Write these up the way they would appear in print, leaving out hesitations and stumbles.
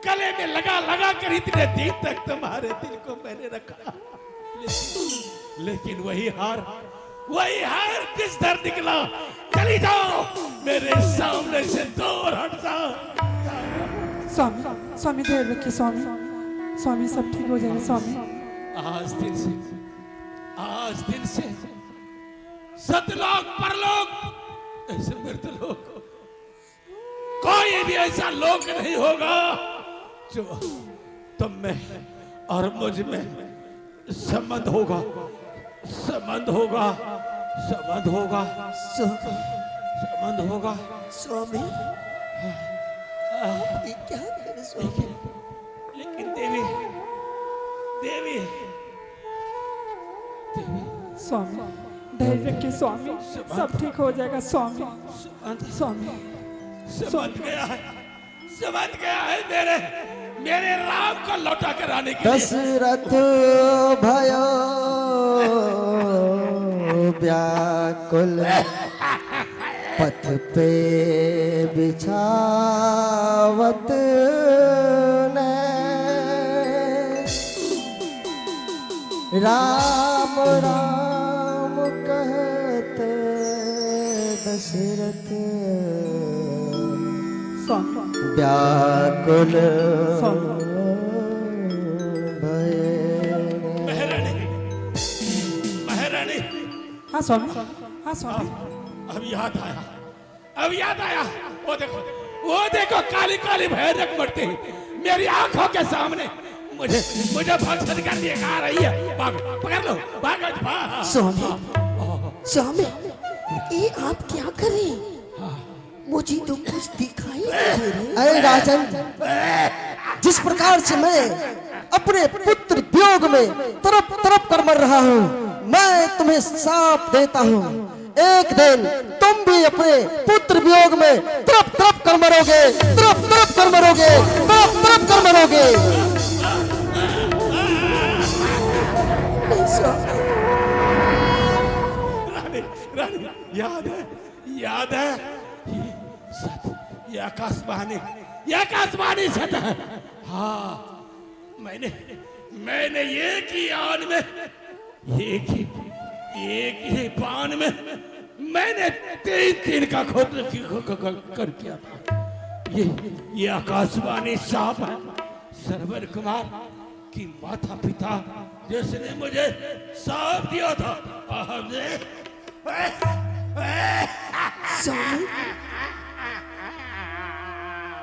गले में लगा लगा कर इतने दिन तक तुम्हारे दिल को मैंने रखा, लेकिन वही हार किस दर निकला। चली जाओ मेरे सामने से, दूर हट जाओ। स्वामी स्वामी धैर्य रखिए स्वामी। स्वामी सब ठीक हो जाएगा स्वामी। आज दिन से सतलोक परलोक ऐसे मृतलोक कोई भी ऐसा लोक नहीं होगा जो तुम में और मुझ में संबंध होगा। स्वामी ये क्या करे स्वामी? लेकिन देवी स्वामी धैर्य रखिए स्वामी, सब ठीक हो जाएगा स्वामी। स्वामी समझ गया है मेरे राम को लौटा कर आने के लिए। दशरथ भयो व्याकुल पथ पे बिछावत ने राम राम कहते दशरथ स्वामी व्याकुल महारानी। हाँ स्वामी, हाँ स्वामी। अब याद आया। वो देखो काली काली भैरक मरती मेरी आंखों के सामने मुझे भक्षण कर दिए आ रही है। भाग, पकड़ लो, भाग। स्वामी ये आप क्या करें? मुझे तो कुछ दिखाई नहीं दे रहा। अरे राजन, जिस प्रकार से मैं अपने पुत्र वियोग में तरफ तरफ कर मर रहा हूँ, मैं तुम्हें साफ देता हूँ, एक दिन तुम भी अपने पुत्र वियोग में तरफ तरफ कर मरोगे, तरफ तरफ कर मरोगे, तरफ तरफ कर मरोगे। रानी, याद है ये आकाशवाणी सत है। हाँ, मैंने एक ही आन में एक ही पान में मैंने तीन का खोद कर किया था। ये आकाशवाणी साफ है सरवर कुमार की माता पिता जिसने मुझे साफ दिया था।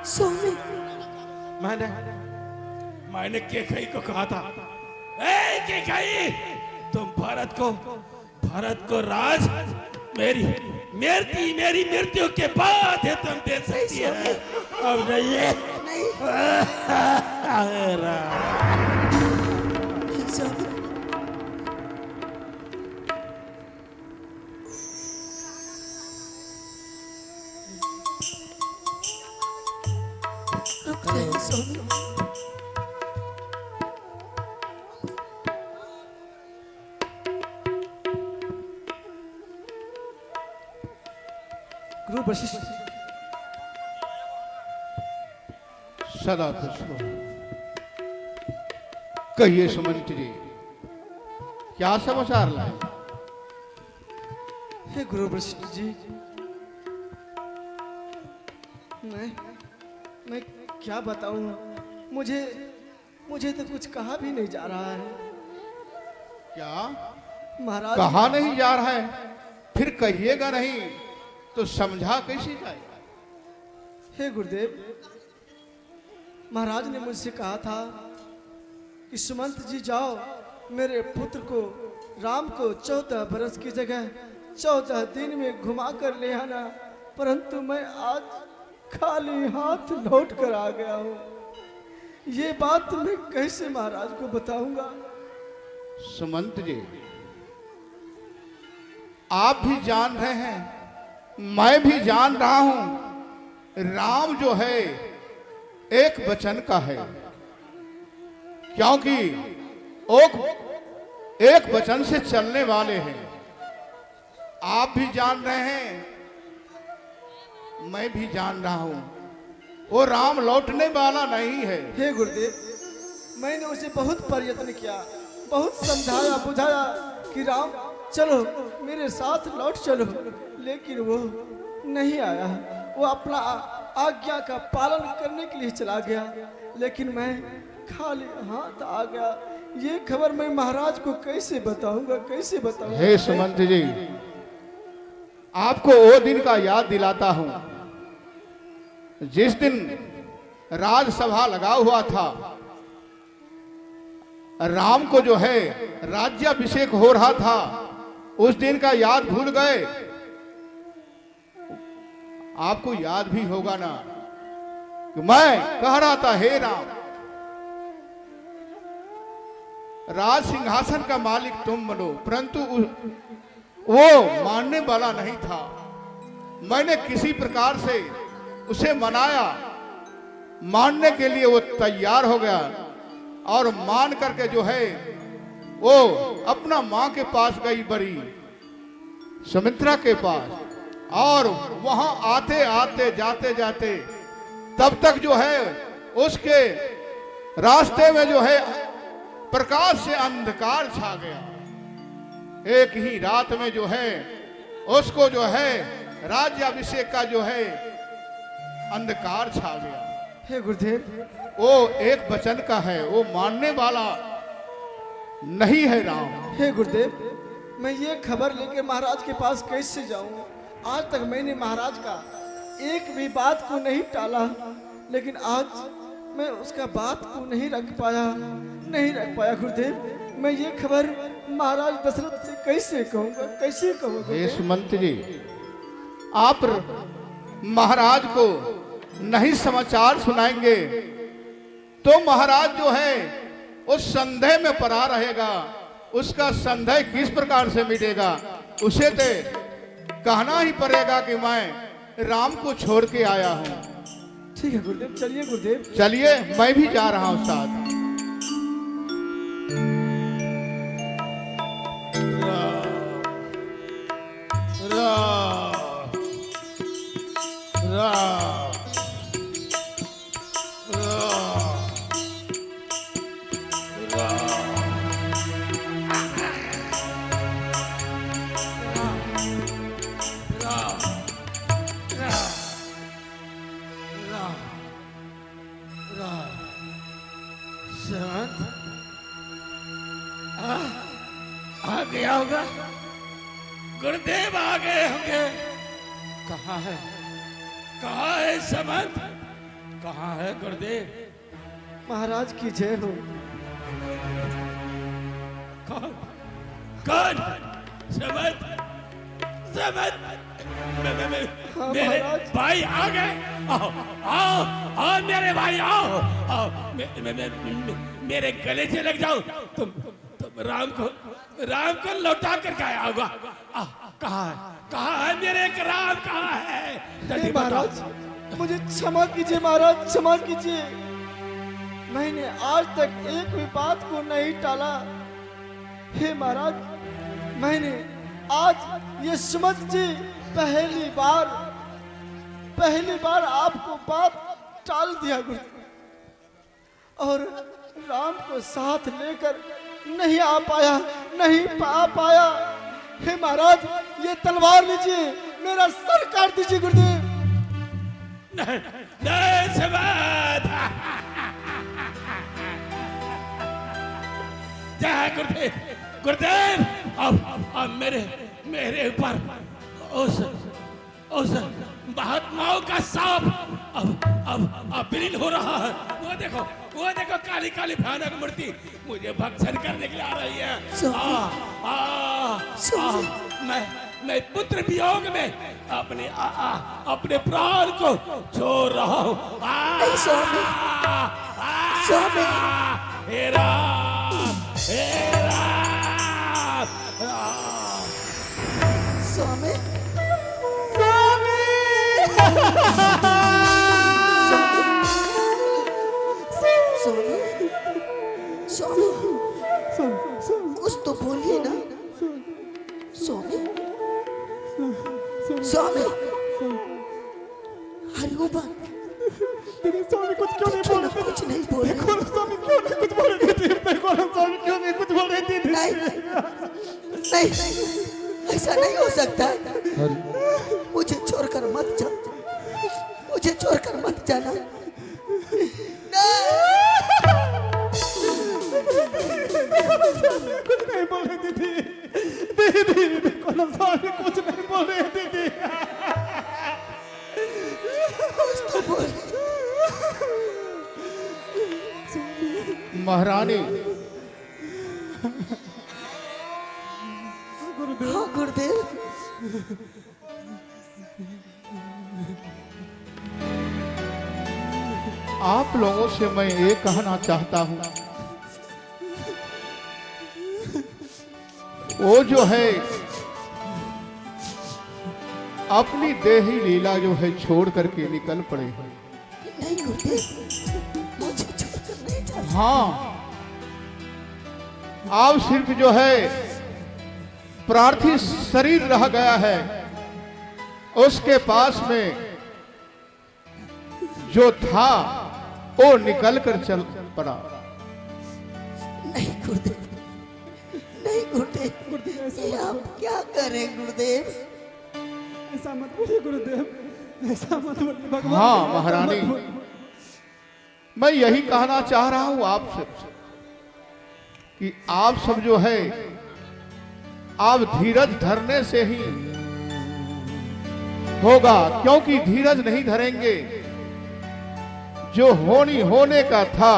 स्वामी मैंने केकई को कहा था, केकई तुम भारत को राज मेरी मृत्यु के बाद तुम दे सकती है। अब नहीं। गुरु वशिष्ठ सदा खुश हो। कहिए सुमंत जी, क्या समाचार लाए? हे गुरु वशिष्ठ जी, मैं क्या बताऊं? मुझे तो कुछ कहा भी नहीं जा रहा है। क्या महाराज? कहा नहीं जा रहा है? फिर कहिएगा नहीं तो समझा कैसे जाएगा? हे गुरुदेव, महाराज ने मुझसे कहा था कि सुमंत जी जाओ मेरे पुत्र को राम को 14 बरस की जगह 14 दिन में घुमा कर ले आना, परंतु मैं आज खाली हाथ लौट कर आ गया हूँ। ये बात मैं कैसे महाराज को बताऊंगा? सुमंत जी, आप भी जान रहे हैं, मैं भी जान रहा हूं, राम जो है एक वचन का है, क्योंकि एक वचन से चलने वाले हैं। आप भी जान रहे हैं, मैं भी जान रहा हूं, वो राम लौटने वाला नहीं है। हे गुरुदेव, मैंने उसे बहुत प्रयत्न किया, बहुत समझाया बुझाया कि राम चलो मेरे साथ लौट चलो, लेकिन वो नहीं आया। वो अपना आज्ञा का पालन करने के लिए चला गया, लेकिन मैं खाली हाथ आ गया। ये खबर मैं महाराज को कैसे बताऊंगा, कैसे बताऊंगा? हे सुमंत जी, आपको वो दिन का याद दिलाता हूं जिस दिन राजसभा लगा हुआ था, राम को जो है राज्याभिषेक हो रहा था। उस दिन का याद भूल गए? आपको याद भी होगा ना कि मैं कह रहा था, हे राम, राज सिंहासन का मालिक तुम बनो, परंतु वो मानने वाला नहीं था। मैंने किसी प्रकार से उसे मनाया, मानने के लिए वो तैयार हो गया और मान करके जो है वो अपना मां के पास गई, बड़ी सुमित्रा के पास, और वहां आते आते जाते जाते तब तक जो है उसके रास्ते में जो है प्रकाश से अंधकार छा गया। एक ही रात में जो है उसको जो है राज्याभिषेक का जो है अंधकार छा गया। हे गुरुदेव, वो एक वचन का है, वो मानने वाला नहीं है राम। हे गुरुदेव, मैं ये खबर लेकर महाराज के पास कैसे जाऊं? आज तक मैंने महाराज का एक भी बात को नहीं टाला, लेकिन आज मैं उसका बात को नहीं रख पाया गुरुदेव। मैं ये खबर महाराज दशरथ से कैसे कहूंगा, कैसे कहूंगा? हे सुमंत जी, आप महाराज को नहीं समाचार सुनाएंगे तो महाराज जो है उस संदेह में पड़ा रहेगा। उसका संदेह किस प्रकार से मिटेगा? उसे तो कहना ही पड़ेगा कि मैं राम को छोड़ के आया हूं। ठीक है गुरुदेव, चलिए गुरुदेव। चलिए, मैं भी जा रहा हूं साथ। आ गया होगा, गुरुदेव आ गए होंगे। कहाँ है, कहाँ है समंत, कहाँ है गुरुदेव? महाराज की जय हो। कौन कौन? समंत, समंत, मेरे महाराज। भाई आ गए। आओ आओ आओ मेरे भाई, आओ आओ, मेरे गले से लग जाओ। तुम राम को लौटा कर आया होगा। कहाँ है मेरे राम, कहाँ है? हे महाराज, मुझे क्षमा कीजिए महाराज, क्षमा कीजिए। मैंने आज तक एक भी बात को नहीं टाला। हे महाराज, मैंने आज ये सुमंत जी पहली बार आपको बात टाल दिया गुरु, और राम को साथ लेकर नहीं आ पाया। हे महाराज, ये तलवार लीजिए, मेरा सर काट दीजिए गुरुदेव। नहीं समंत, जय गुरुदेव। गुरुदेव, अब मेरे ऊपर उस महात्माओं का सांप अब विलीन हो रहा है। वो देखो काली काली भयानक मूर्ति मुझे भक्षण करने के लिए आ रही है। मैं पुत्र वियोग में अपने प्राण को छोड़ रहा हूँ। हे राम, हे राम, स्वामी, कुछ तो बोलिए ना स्वामी। स्वामी, हरिओम, ऐसा नहीं हो सकता। मुझे छोड़कर मत जा, मुझे छोड़कर मत जाना। कुछ नहीं बोले दीदी, दीदी देखो ना स्वामी कुछ नहीं बोले दीदी। कुछ तो बोले। महारानी, हाँ गुरुदेव। आप लोगों से मैं ये कहना चाहता हूं, वो जो है अपनी देही लीला जो है छोड़ करके निकल पड़े हैं। नहीं गुरुदेव, मुझे छोड़कर नहीं जा। हाँ, आप सिर्फ जो है प्रार्थी शरीर रह गया है, उसके पास में जो था वो निकल कर चल पड़ा। नहीं गुरुदेव, नहीं गुरुदेव, ये आप क्या करें गुरुदेव? ऐसा मत बोलिए गुरुदेव, ऐसा मत बोलिए भगवान। हाँ महारानी, मैं यही कहना चाह रहा हूं आपसे कि आप सब जो है आप धीरज धरने से ही होगा, क्योंकि धीरज नहीं धरेंगे जो होने का था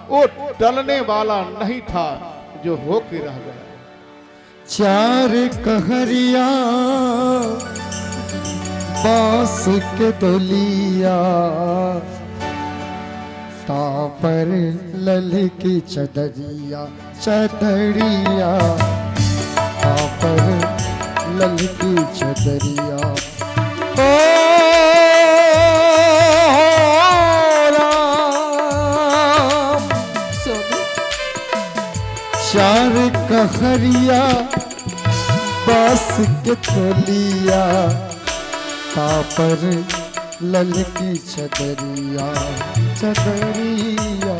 वो टलने वाला नहीं था, जो होके रह गया। चार कहरिया बांस के तोलिया, तापर लल की चदरिया चदरिया, तापर लल की चदरिया। ओ राम, चार कहरिया बांस के तोलिया, तापर लल की चदरिया चदरिया,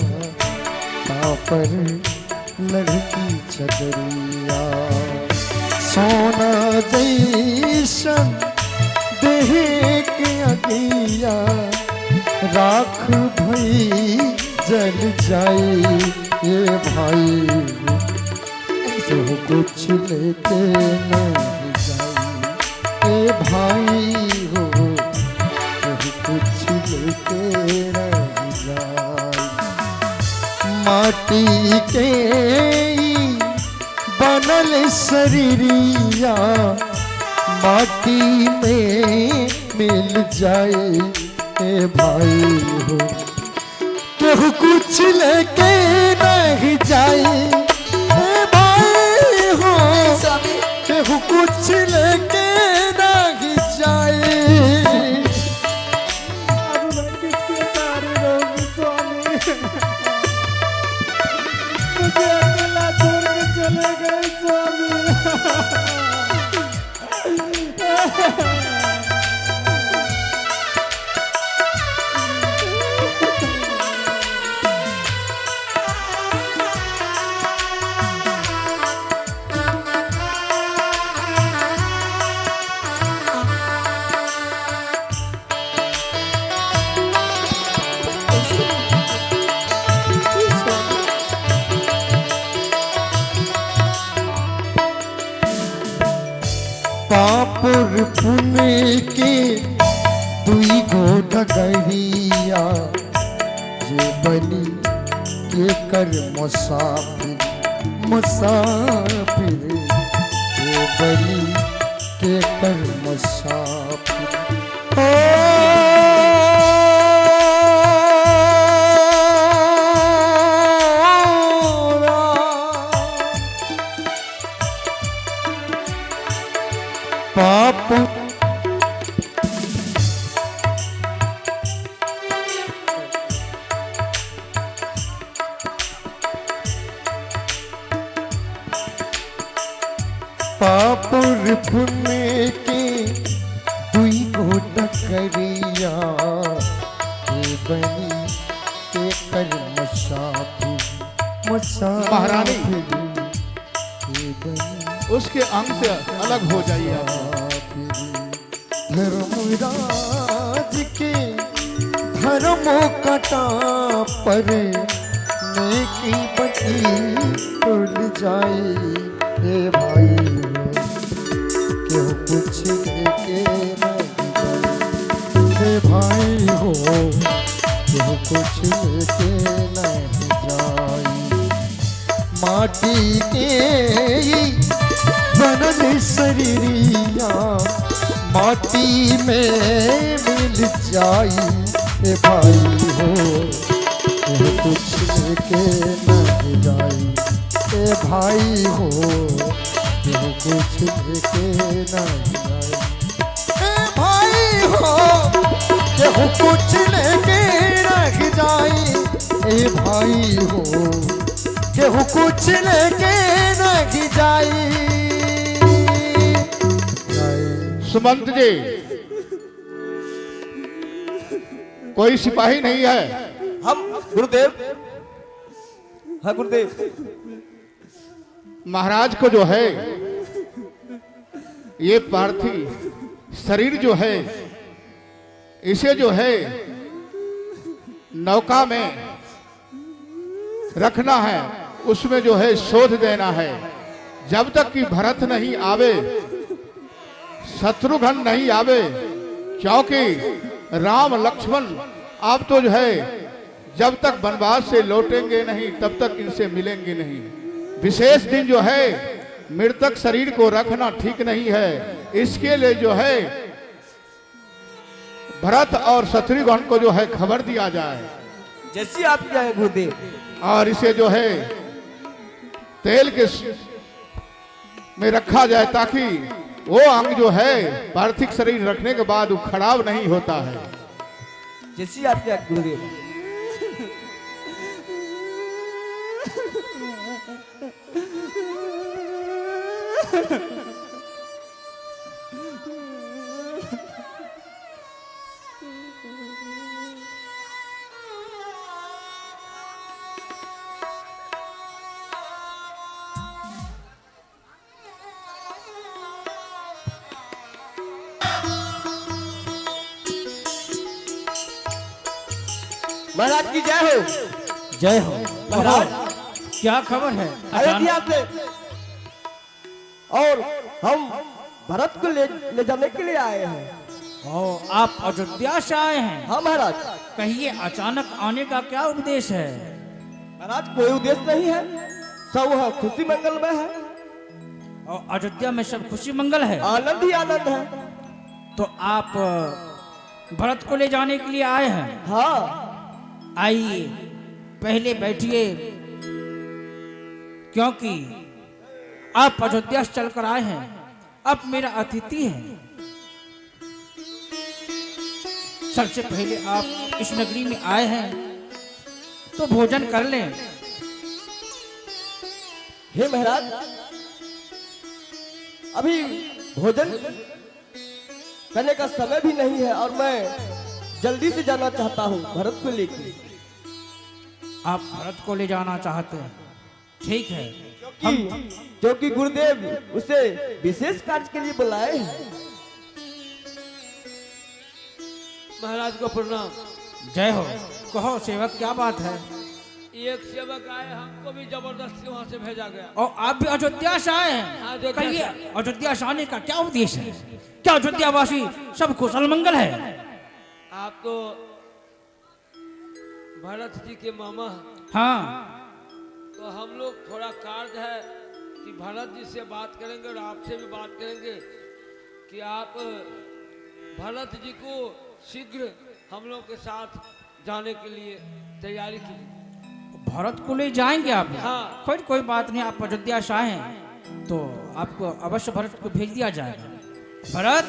तापर लल की चदरिया। सोना जैसन देह के अगिया, राख भई जल जाई ये भाई, तो कुछ लेके नहीं जाई ए भाई हो, कुछ लेके नहीं जाई। माटी के बनल शरीरिया, माटी में मिल जाए ए भाई हो, तो कुछ लेके नहीं जाए ए भाई हो, तो कुछ लेके नहीं जाए। अब मैं किसके सहारे रहूंगी स्वामी? मुझे अकेला छोड़ के चले गए स्वामी। पापुर पुणे के दुई गो डगरिया, जे बनी के कर मुसाफिर मुसाफिर, जे बनी के कर मुसाफिर। पाप पापुर पुण्य के दुई गो डकरिया, के बनी के कर मुसाफिर मुसाफिर, महारानी, के बनी उसके अंग से अलग हो जाइए आप। धर्मराज के धर्मों कटा पर नेकी बटी टूट जाए। हे भाई क्यों कुछ लेके नहीं जाए। हे भाई हो क्यों कुछ लेके नहीं जाए। माटी के बनल शरीरिया माटी में मिल जाई। ए भाई हो ये कुछ लेके नहीं जाई। ए भाई हो ये कुछ लेके नहीं जाई। ए भाई हो ये कुछ लेके नहीं जाई। ए भाई हो ये कुछ लेके नहीं जाई। सुमंत जी, कोई सिपाही नहीं है। हम गुरुदेव। हाँ गुरुदेव। महाराज को जो है ये पार्थिव शरीर जो है इसे जो है नौका में रखना है, उसमें जो है शोध देना है। जब तक कि भरत नहीं आवे, शत्रुघ्न नहीं आवे, क्योंकि राम लक्ष्मण आप तो जो है जब तक वनवास से लौटेंगे नहीं तब तक इनसे मिलेंगे नहीं। विशेष दिन जो है मृतक शरीर को रखना ठीक नहीं है। इसके लिए जो है भरत और शत्रुघ्न को जो है खबर दिया जाए। जैसी आप क्या है गुरुदेव। और इसे जो है तेल के में रखा जाए ताकि वो अंग जो है पार्थिव शरीर रखने के बाद वो खराब नहीं होता है। जैसी आप क्या गुरुदेव। महाराज की जय हो। जय हो। महाराज क्या खबर है? अयोध्या से और हम भरत को ले जाने के लिए आए हैं। ओ, आप अयोध्या से आए हैं? हाँ महाराज। कहिए अचानक आने का क्या उपदेश है? महाराज कोई उद्देश्य नहीं है, सब वहाँ खुशी मंगलमय है। और अयोध्या में सब खुशी मंगल है, आनंद ही आनंद है। तो आप भरत को ले जाने के लिए आए हैं? हाँ आइए पहले बैठिए, क्योंकि आप अयोध्या से चलकर आए हैं, आप मेरा अतिथि हैं। सबसे पहले आप इस नगरी में आए हैं तो भोजन कर लें। हे महाराज, अभी भोजन करने का समय भी नहीं है और मैं जल्दी से जाना चाहता हूँ भरत को लेकर। आप भरत को ले जाना चाहते हैं, ठीक है। क्योंकि गुरुदेव उसे विशेष कार्य के लिए बुलाए हैं। महाराज को प्रणाम। जय हो। कहो सेवक, क्या बात है? एक सेवक आए, हमको भी जबरदस्ती वहाँ से भेजा गया। और आप भी अयोध्या से आए हाँ, हैं? अयोध्या कहिए से। अयोध्या से आने का क्या उद्देश्य है? क्या अयोध्या वासी सब कुशल मंगल है? आप तो भरत जी के मामा हैं, हाँ, तो हम लोग थोड़ा कार्य है कि भरत जी से बात करेंगे और आपसे भी बात करेंगे कि आप भरत जी को शीघ्र हम लोग के साथ जाने के लिए तैयारी कीजिए। भरत को ले जाएंगे आप? हाँ। कोई बात नहीं, आप अयोध्या से आए हैं तो आपको अवश्य भरत को भेज दिया जाएगा। भरत,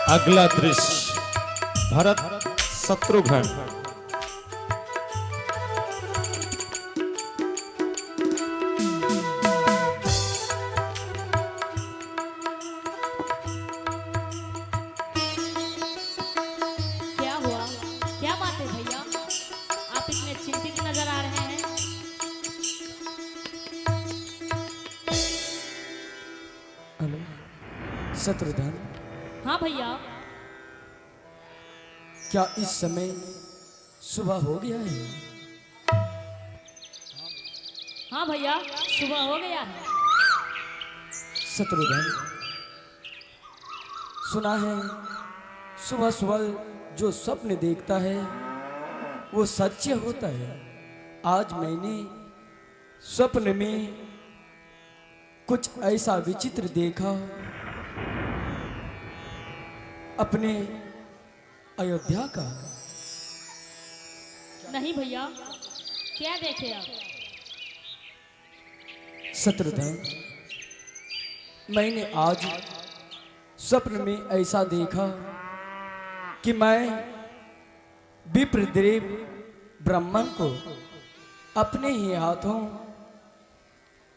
अगला दृश्य भरत शत्रुघ्न। क्या हुआ? क्या बात है भैया? आप इतने चिंतित नजर आ रहे हैं। हेलो शत्रुघ्न, हाँ भैया। क्या इस समय सुबह हो गया है? हाँ भैया, सुबह हो गया है। शत्रुघ्न, सुना है सुबह सुबह जो स्वप्न देखता है वो सच्चे होता है। आज मैंने स्वप्न में कुछ ऐसा विचित्र देखा। अपने अयोध्या का। नहीं भैया, क्या देखे आप? शत्रुघ्न, मैंने आज स्वप्न में ऐसा देखा कि मैं विप्रदेव ब्राह्मण को अपने ही हाथों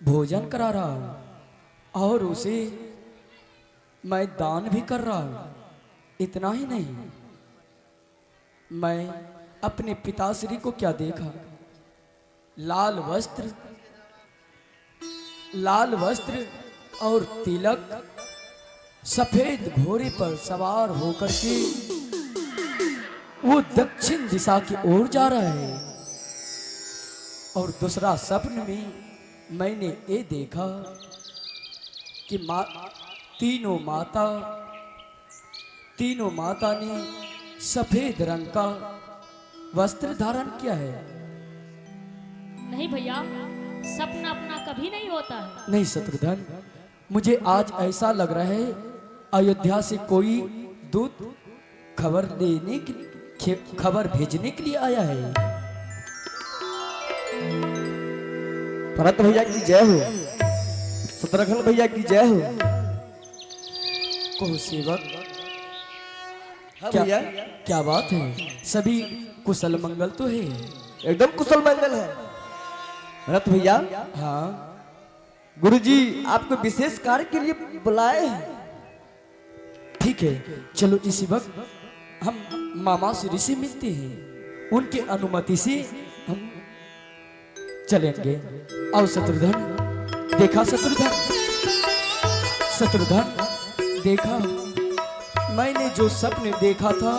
भोजन करा रहा हूं और उसे मैं दान भी कर रहा हूं। इतना ही नहीं, मैं अपने पिताश्री को क्या देखा, लाल वस्त्र और तिलक, सफेद घोड़े पर सवार होकर के वो दक्षिण दिशा की ओर जा रहा है। और दूसरा स्वप्न में मैंने ये देखा कि तीनों माता ने सफेद रंग का वस्त्र धारण किया है। नहीं भैया, सपना अपना कभी नहीं होता है। नहीं शत्रुघ्न, मुझे आज ऐसा लग रहा है अयोध्या से कोई दूत खबर भेजने के लिए आया है। भरत भैया की जय हो, शत्रुघ्न भैया की जय हो। को सेवक, हाँ क्या भैया, क्या बात है? सभी कुशल मंगल तो है? एकदम कुशल मंगल है। भरत भैया, हाँ गुरुजी आपको विशेष कार्य के लिए बुलाए हैं। ठीक है, चलो इसी वक्त हम मामा श्री से मिलते हैं। उनके अनुमति से हम चलेंगे। और शत्रुघ्न, देखा शत्रुघ्न देखा, मैंने जो सपने देखा था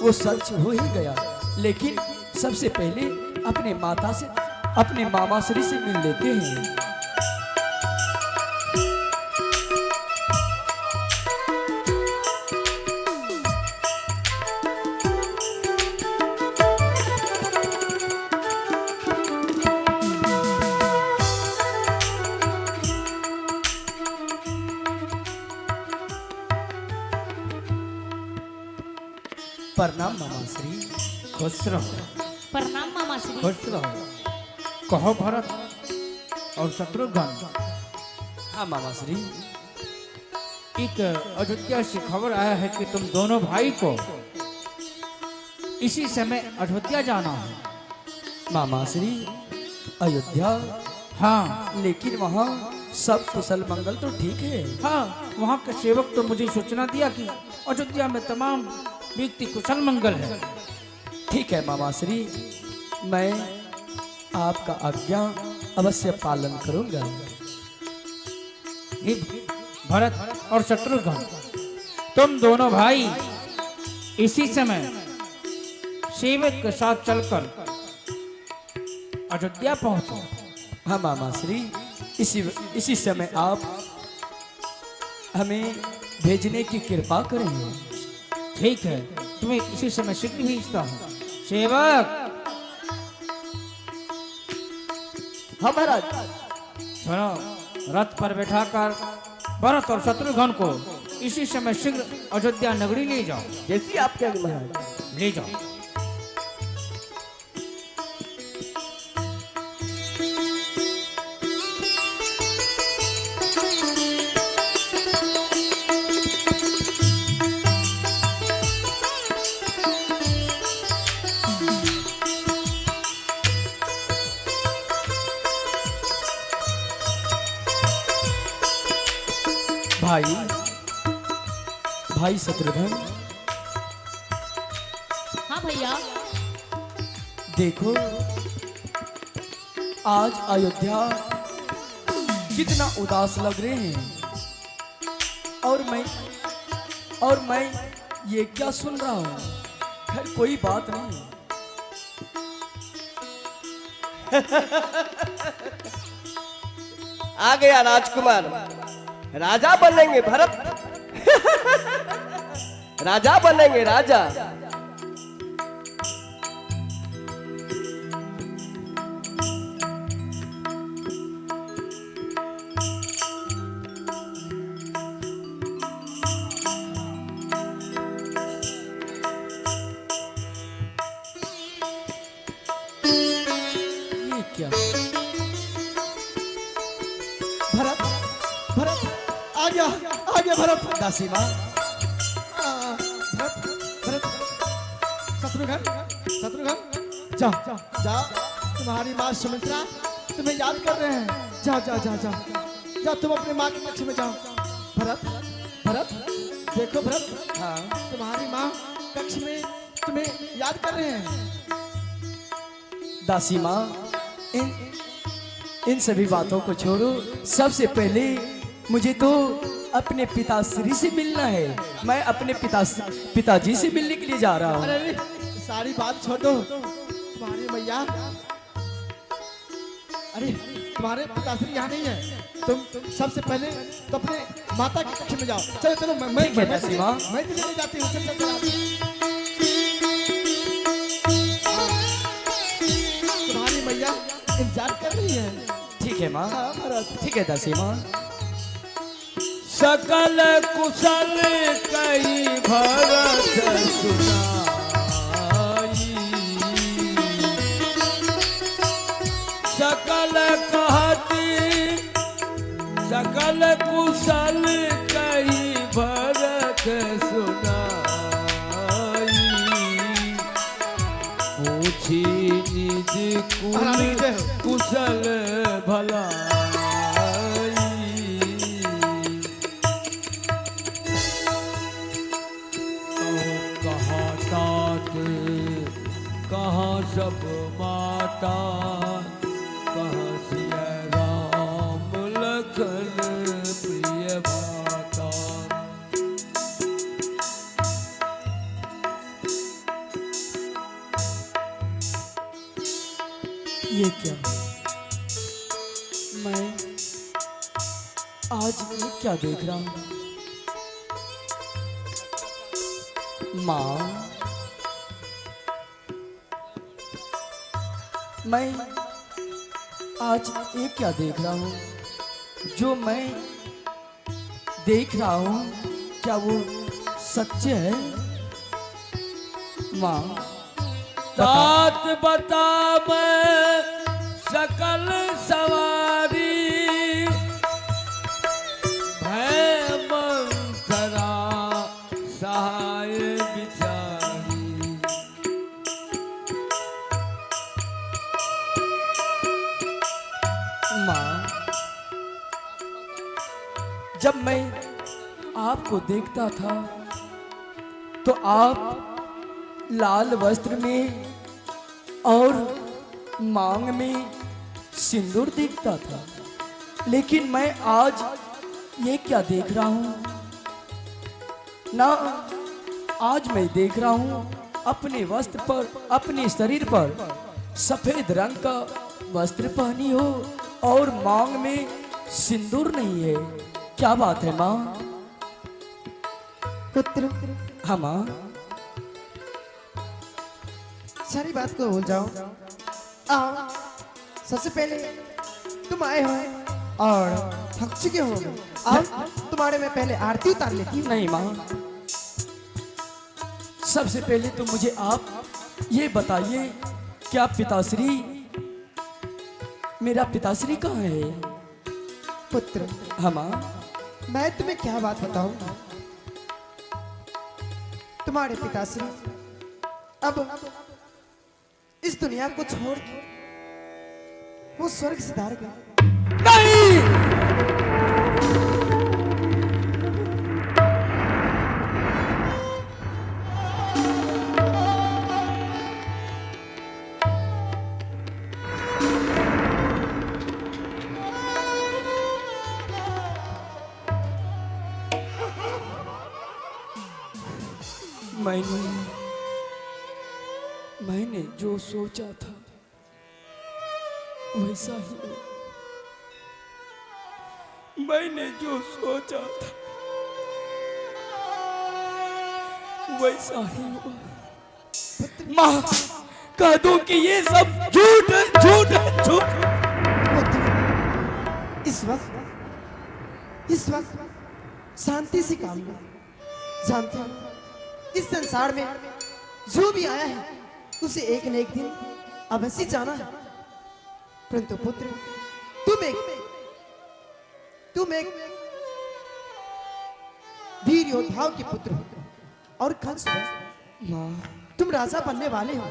वो सच हो ही गया। लेकिन सबसे पहले अपने मामा श्री से मिल लेते हैं। प्रणाम मामा श्री। खुश रहो, प्रणाम मामा श्री। खुश रहो। कहो भरत और शत्रुघ्न, हाँ मामा श्री। एक अयोध्या से खबर आया है कि तुम दोनों भाई को इसी समय अयोध्या जाना है। मामा श्री, अयोध्या? हाँ लेकिन वहाँ सब कुशल मंगल तो ठीक है। हाँ, वहाँ के सेवक तो मुझे सूचना दिया कि अयोध्या में तमाम व्यक्ति कुशल मंगल है। ठीक है मामा श्री, मैं आपका आज्ञा अवश्य पालन करूंगा। हे भरत और शत्रुघ्न, तुम दोनों भाई इसी समय सेवक के साथ चलकर अयोध्या पहुंचो। हाँ मामा श्री, इसी समय आप हमें भेजने की कृपा करें। ठीक है, तुम्हें इसी समय शीघ्र भेजता हूँ। सेवक, हाँ महाराज। सुनो, रथ पर बैठाकर भरत और शत्रुघ्न को इसी समय शीघ्र अयोध्या नगरी ले जाओ। जैसी आपके आगे महाराज। ले जाओ। भाई शत्रुघ्न, हाँ भैया। देखो आज अयोध्या कितना उदास लग रहे हैं, और मैं ये क्या सुन रहा हूँ। खैर कोई बात नहीं। आ गया राजकुमार, राजा बनेंगे भरत। राजा बनेंगे राजा। ये क्या? भरत, भरत आ गया भरत। दासी माँ, भरत, भरत, शत्रुघ्न, शत्रुघ्न, जाओ जाओ, तुम्हारी माँ सुमित्रा तुम्हें याद कर रहे हैं। जाओ जाओ जाओ जाओ जाओ, तुम अपने माँ के कक्ष में जाओ। भरत, भरत, देखो भरत, हाँ तुम्हारी माँ कक्ष में तुम्हें याद कर रहे हैं। दासी माँ, इन सभी बातों को छोड़ो। सबसे पहले मुझे तो अपने पिताश्री से मिलना है। मैं अपने पिताजी से मिलने के लिए जा रहा हूँ। अरे अरे, सारी बात छोड़ दो। तुम्हारी मैया, अरे तुम्हारे पिताश्री यहाँ नहीं है। तुम सबसे पहले तो अपने माता के कक्ष में जाओ। चलो चलो, मैं ठीक है दासी माँ। मैं तुझे ले जाती हूँ। चल चल चल। तुम्हारी मैया इंतजार कर रही है। ठीक है माँ। हाँ भरत, ठीक है दासी माँ। सकल कुशल कई भरत सुनाई, सकल कहती सकल कुशल कई भरत सुनाई, पूछी निज कुल कुशल भलाई। कहाँ सब माता, कहाँ सिया राम लखन प्रिय माता। ये क्या? मैं आज ये क्या देख रहा हूँ? माँ, मैं आज ये क्या देख रहा हूँ? जो मैं देख रहा हूँ क्या वो सच्चे है? माँ तात बता मैं सकल सवारी, भय मंथरा सहाय बिचारी। माँ, जब मैं आपको देखता था तो आप लाल वस्त्र में और मांग में सिंदूर दिखता था, लेकिन मैं आज ये क्या देख रहा हूँ ना? आज मैं देख रहा हूँ अपने वस्त्र पर, अपने शरीर पर सफेद रंग का वस्त्र पहनी हो और मांग में सिंदूर नहीं है। क्या बात है माँ? पुत्र, हाँ माँ। सारी बात को भूल जाओ। आओ, सबसे पहले तुम आए हो और थक चुके हो। आओ, तुम्हारे में पहले आरती उतार लेती हूँ। नहीं माँ, सबसे पहले तो मुझे आप ये बताइए, क्या पिताश्री, मेरा पिताश्री कहाँ है? पुत्र, हाँ माँ। मैं तुम्हें क्या बात बताऊं? तुम्हारे पिताश्री अब इस दुनिया को छोड़ वो स्वर्ग सिधार गए। नहीं, मैंने जो सोचा था वैसा ही हुआ। मैंने जो सोचा था वैसा ही हुआ। माँ कह दो कि ये सब झूठ है, झूठ है, झूठ। पुत्र, इस वक्त शांति से काम लो। जानते हो, इस संसार में जो भी आया है उसे एक न एक दिन अवश्य जाना है। परंतु पुत्र, तुम एक वीर योद्धाओं के पुत्र हो और कंस हो। तुम राजा बनने वाले हो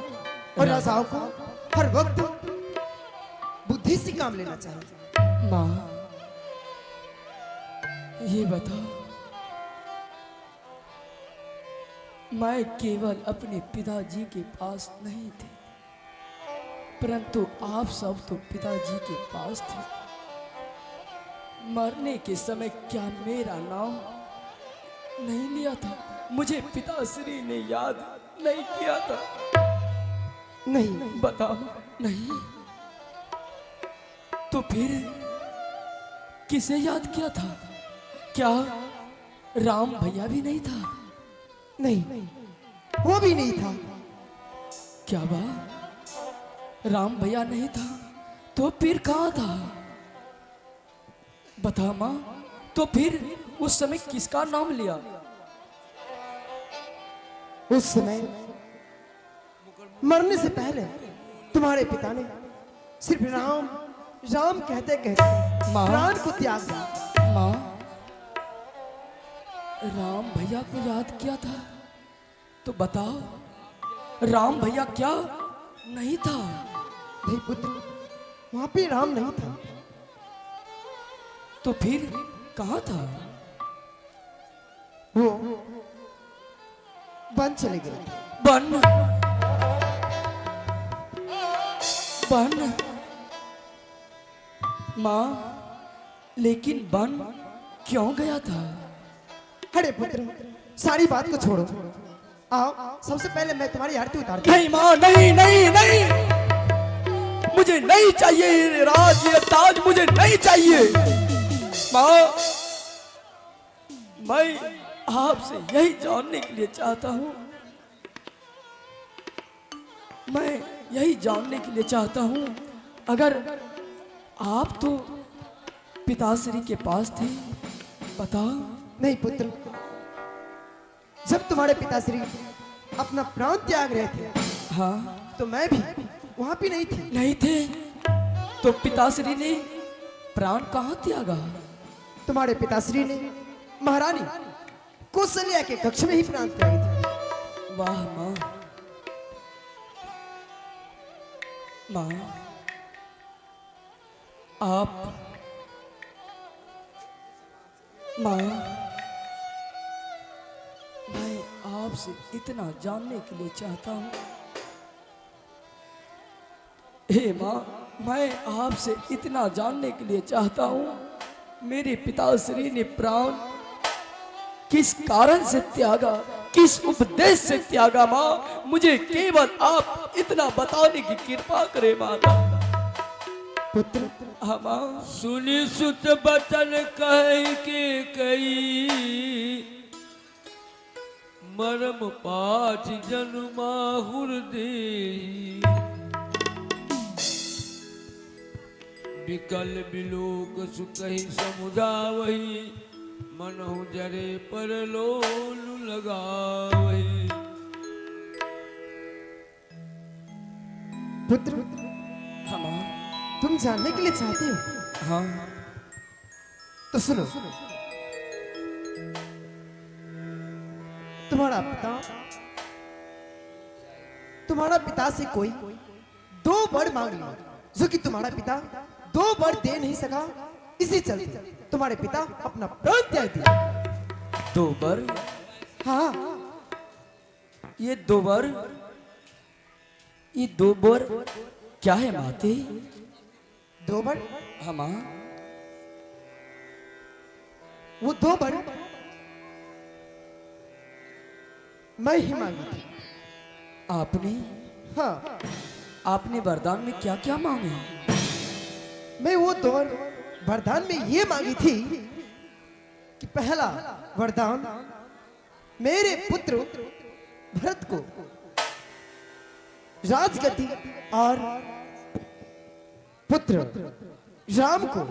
और राजाओं को हर वक्त बुद्धि से काम लेना चाहिए। माँ ये बताओ, मैं केवल अपने पिताजी के पास नहीं थे, परंतु आप सब तो पिताजी के पास थे। मरने के समय क्या मेरा नाम नहीं लिया था? मुझे पिताश्री ने याद नहीं किया था? नहीं, बताओ, नहीं तो फिर किसे याद किया था? क्या राम भैया भी नहीं था? नहीं, वो भी नहीं था। क्या बात? राम भैया नहीं था तो फिर कहाँ था? बता माँ, तो फिर उस समय किसका नाम लिया? उस समय मरने से पहले तुम्हारे पिता ने सिर्फ राम राम कहते कहते प्राण को त्याग दिया। माँ, राम भैया को याद किया था तो बताओ, राम भैया क्या नहीं था? नहीं पुत्र, वहां पे राम नहीं था। तो फिर कहाँ था? वो वन चले गए। बन बन माँ, लेकिन बन क्यों गया था? अरे पुत्र, सारी बात को छोड़ो। आओ, सबसे पहले मैं तुम्हारी आरती उतारती हूँ। नहीं माँ, नहीं नहीं नहीं, मुझे नहीं चाहिए राज, ये ताज मुझे नहीं चाहिए। माँ, मैं आपसे यही जानने के लिए चाहता हूँ, मैं यही जानने के लिए चाहता हूँ, अगर आप तो पिताश्री के पास थे, बताओ। नहीं पुत्र, जब तुम्हारे पिताश्री अपना प्राण त्याग रहे थे, हाँ, तो मैं भी वहां भी नहीं थी। नहीं थे तो पिताश्री ने प्राण कहाँ त्यागा? तुम्हारे पिताश्री ने महारानी कौशल्या के कक्ष में ही प्राण त्यागी थी। वाह माँ, माँ आप, माँ मैं आपसे इतना जानने के लिए चाहता हूँ। हे माँ, मैं आपसे इतना जानने के लिए चाहता हूँ, मेरे पिताश्री ने प्राण किस कारण से त्यागा, किस उपदेश से त्यागा? माँ, मुझे केवल आप इतना बताने की कृपा करे माता। पुत्र, हाँ माँ। सुनी सुत बचन कह के कई, मरम पाठ जन्मा हृदय, विकल विलोक सुकहि समुदावही, मनहु जरे पर लोलु लगावही। पुत्र, हाँ माँ। तुम जानने के लिए चाहते हो? हाँ। तो सुनो। तुम्हारा पिता से कोई 2 वर मांग लिया, जो कि तुम्हारा पिता 2 वर दे नहीं सका। इसी चलते तुम्हारे पिता अपना प्राण त्याग दिया। 2 वर? हाँ, ये 2 वर, ये 2 वर क्या है माते? 2 वर? हाँ माँ। वो 2 वर मैं ही मांगी थी। आपने हाँ, आपने वरदान में क्या क्या मांगे? मैं वो दोनों वरदान में ये मांगी थी कि पहला वरदान मेरे पुत्र भरत को राजगद्दी और पुत्र राम को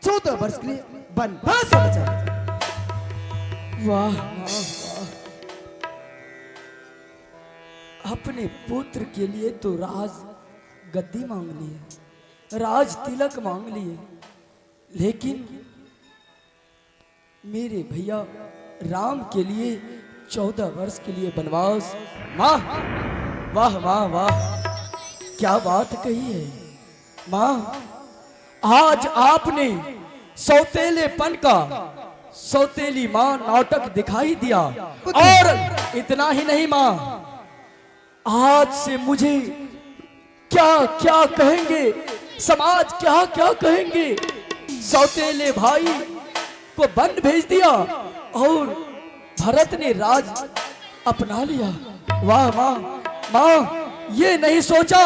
14 वर्ष के लिए वनवास होना चाहिए। वाह वाह वाह, अपने पुत्र के लिए तो राज गद्दी मांग लिए, राज तिलक मांग लिए, लेकिन मेरे भैया राम के लिए 14 वर्ष के लिए वनवास। माँ, वाह वाह वाह, क्या बात कही है माँ। आज आपने सौतेलेपन का सौतेली माँ नाटक दिखाई दिया, और इतना ही नहीं माँ, आज से मुझे क्या क्या कहेंगे, समाज क्या क्या कहेंगे। सौतेले भाई को वन भेज दिया और भरत ने राज अपना लिया। वाह वाह माँ, ये नहीं सोचा,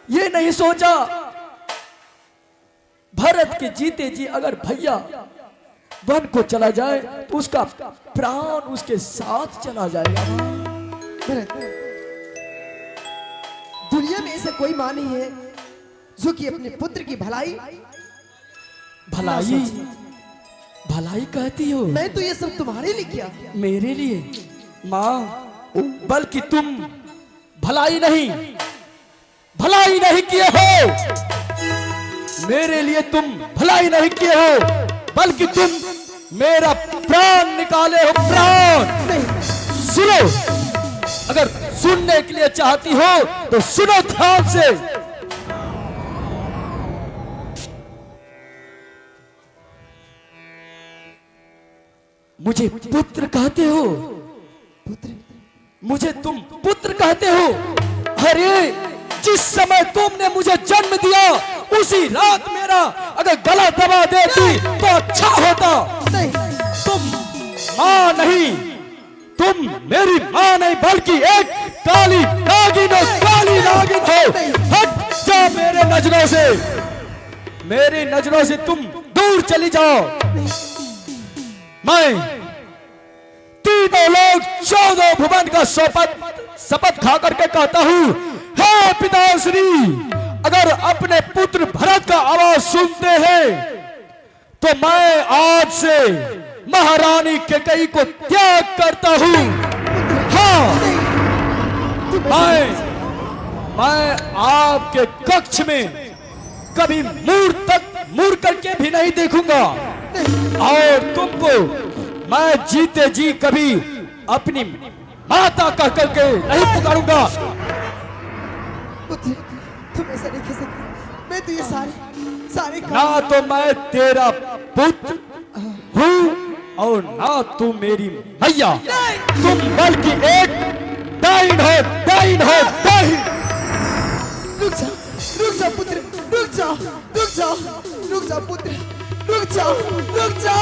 ये नहीं सोचा भरत के जीते जी अगर भैया वन को चला जाए तो उसका प्राण उसके साथ चला जाएगा। भरत, दुनिया में ऐसा कोई माँ नहीं है जो कि अपने पुत्र की भलाई भलाई भलाई कहती हो? मैं तो ये सब तुम्हारे लिए किया। मेरे लिए माँ, बल्कि तुम भलाई नहीं किए हो। मेरे लिए तुम भलाई नहीं किए हो, बल्कि तुम मेरा प्राण निकाले हो, प्राण। सुनो, अगर सुनने के लिए चाहती हो तो सुनो ध्यान से। मुझे पुत्र कहते हो? पुत्र? मुझे तुम पुत्र कहते हो? अरे जिस समय तुमने मुझे जन्म दिया उसी रात मेरा अगर गला दबा देती तो अच्छा होता। नहीं, तुम माँ नहीं, तुम मेरी माँ नहीं, बल्कि एक काली नागिन हो, काली नागिन हो। हट जा मेरे नजरों से, मेरी नजरों से तुम दूर चली जाओ। मैं तीनों लोग 14 भुवन का शपथ खा करके कहता हूँ, हे पिताश्री, अगर अपने पुत्र भरत का आवाज सुनते हैं तो मैं आज से महारानी कैकेयी को त्याग करता हूँ। हाँ, मैं आपके कक्ष में कभी मूर करके भी नहीं देखूंगा, और तुमको मैं जीते जी कभी अपनी माता कह करके नहीं पुकारूंगा। पुत्र, तुम ऐसा नहीं कह सकते। मैं तो ये सारे ना तो मैं तेरा पुत्र हूँ और ना तू मेरी भैया, तुम बल्कि एक डाइन हो, डाइन हो, डाइन। रुक जा पुत्र, रुक जा पुत्र, रुक जा।